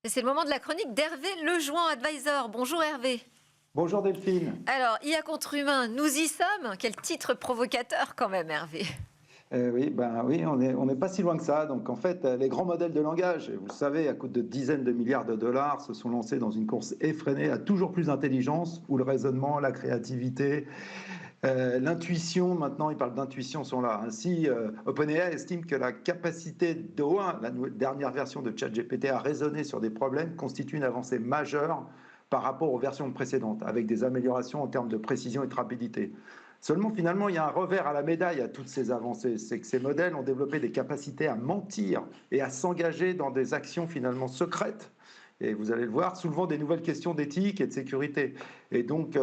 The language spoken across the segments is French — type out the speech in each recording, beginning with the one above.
C'est le moment de la chronique d'Hervé Lejoin, advisor. Bonjour Hervé. Bonjour Delphine. Alors, IA contre humain, nous y sommes. Quel titre provocateur quand même, Hervé. Oui, on n'est pas si loin que ça. Donc en fait, les grands modèles de langage, vous le savez, à coût de dizaines de milliards de dollars, se sont lancés dans une course effrénée à toujours plus d'intelligence, où le raisonnement, la créativité, l'intuition, maintenant ils parlent d'intuition, sont là. Ainsi, OpenAI estime que la capacité d'O1, la dernière version de ChatGPT, à raisonner sur des problèmes constitue une avancée majeure par rapport aux versions précédentes, avec des améliorations en termes de précision et de rapidité. Seulement, finalement, il y a un revers à la médaille à toutes ces avancées. C'est que ces modèles ont développé des capacités à mentir et à s'engager dans des actions finalement secrètes. Et vous allez le voir, soulevant des nouvelles questions d'éthique et de sécurité. Et donc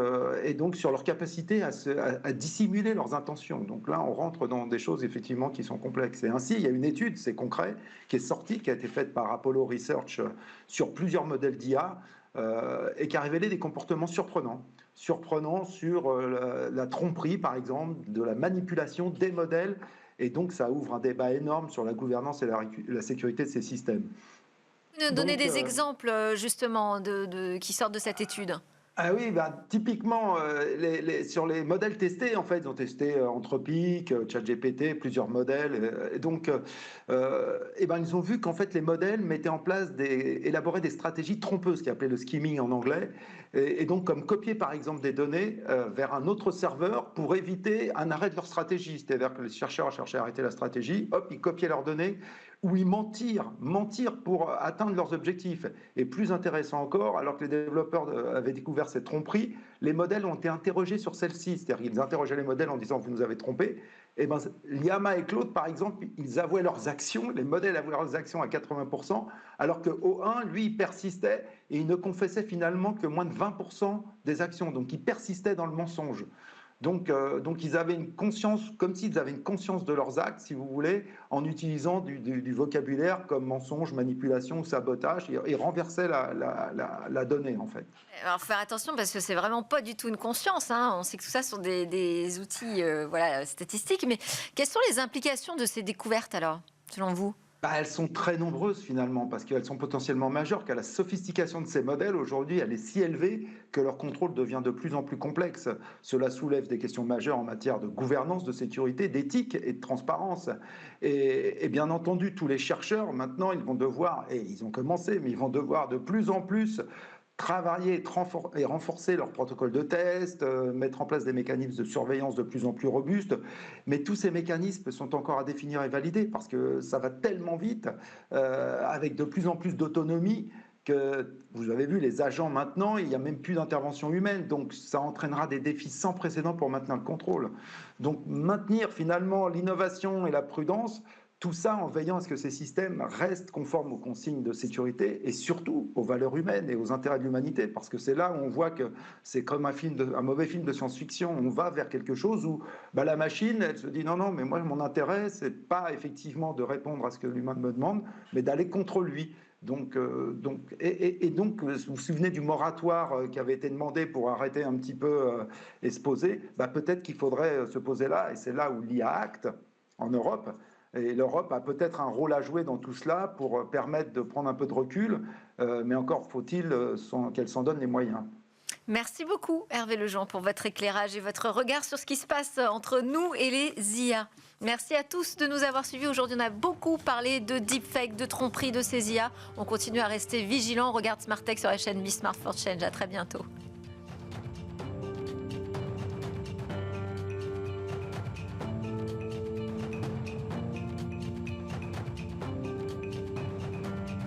sur leur capacité à dissimuler leurs intentions. Donc là, on rentre dans des choses effectivement qui sont complexes. Et ainsi, il y a une étude, c'est concret, qui est sortie, qui a été faite par Apollo Research sur plusieurs modèles d'IA, et qui a révélé des comportements surprenants sur la tromperie, par exemple, de la manipulation des modèles. Et donc, ça ouvre un débat énorme sur la gouvernance et la sécurité de ces systèmes. Donnez Donc, des exemples justement qui sortent de cette étude. Ah oui, typiquement, sur les modèles testés, en fait, ils ont testé Anthropic, ChatGPT, plusieurs modèles. Ils ont vu qu'en fait, les modèles mettaient en place, élaboraient des stratégies trompeuses, qui appelait le skimming en anglais. Et donc, comme copier, par exemple, des données vers un autre serveur pour éviter un arrêt de leur stratégie. C'est-à-dire que les chercheurs cherchaient à arrêter la stratégie, hop, ils copiaient leurs données, ou ils mentir pour atteindre leurs objectifs. Et plus intéressant encore, alors que les développeurs avaient découvert cette tromperie, les modèles ont été interrogés sur celle-ci. C'est-à-dire qu'ils interrogeaient les modèles en disant « vous nous avez trompés ». Llama et Claude, par exemple, ils avouaient leurs actions, les modèles avouaient leurs actions à 80%, alors que O1, lui, il persistait et il ne confessait finalement que moins de 20% des actions. Donc, il persistait dans le mensonge. Donc, ils avaient une conscience, comme s'ils avaient une conscience de leurs actes, si vous voulez, en utilisant du vocabulaire comme mensonge, manipulation ou sabotage. Ils renversaient la donnée, en fait. Alors, faire attention parce que c'est vraiment pas du tout une conscience. On sait que tout ça sont des outils statistiques. Mais quelles sont les implications de ces découvertes alors, selon vous ? Elles sont très nombreuses finalement, parce qu'elles sont potentiellement majeures, car la sophistication de ces modèles aujourd'hui, elle est si élevée que leur contrôle devient de plus en plus complexe. Cela soulève des questions majeures en matière de gouvernance, de sécurité, d'éthique et de transparence. Et bien entendu, tous les chercheurs, maintenant, ils vont devoir, et ils ont commencé, mais ils vont devoir de plus en plus travailler et renforcer leurs protocoles de test, mettre en place des mécanismes de surveillance de plus en plus robustes. Mais tous ces mécanismes sont encore à définir et valider parce que ça va tellement vite, avec de plus en plus d'autonomie, que vous avez vu les agents maintenant, il n'y a même plus d'intervention humaine. Donc ça entraînera des défis sans précédent pour maintenir le contrôle. Donc maintenir finalement l'innovation et la prudence, tout ça en veillant à ce que ces systèmes restent conformes aux consignes de sécurité et surtout aux valeurs humaines et aux intérêts de l'humanité. Parce que c'est là où on voit que c'est comme un mauvais film de science-fiction. On va vers quelque chose où la machine, elle se dit non, mais moi, mon intérêt, c'est pas effectivement de répondre à ce que l'humain me demande, mais d'aller contre lui. Donc, vous vous souvenez du moratoire qui avait été demandé pour arrêter un petit peu et se poser. Peut-être qu'il faudrait se poser là, et c'est là où l'IA Act en Europe. Et l'Europe a peut-être un rôle à jouer dans tout cela pour permettre de prendre un peu de recul, mais encore faut-il qu'elle s'en donne les moyens. Merci beaucoup Hervé Lejoin pour votre éclairage et votre regard sur ce qui se passe entre nous et les IA. Merci à tous de nous avoir suivis. Aujourd'hui, on a beaucoup parlé de deepfake, de tromperie de ces IA. On continue à rester vigilants. On regarde Smart Tech sur la chaîne Be Smart for Change. À très bientôt.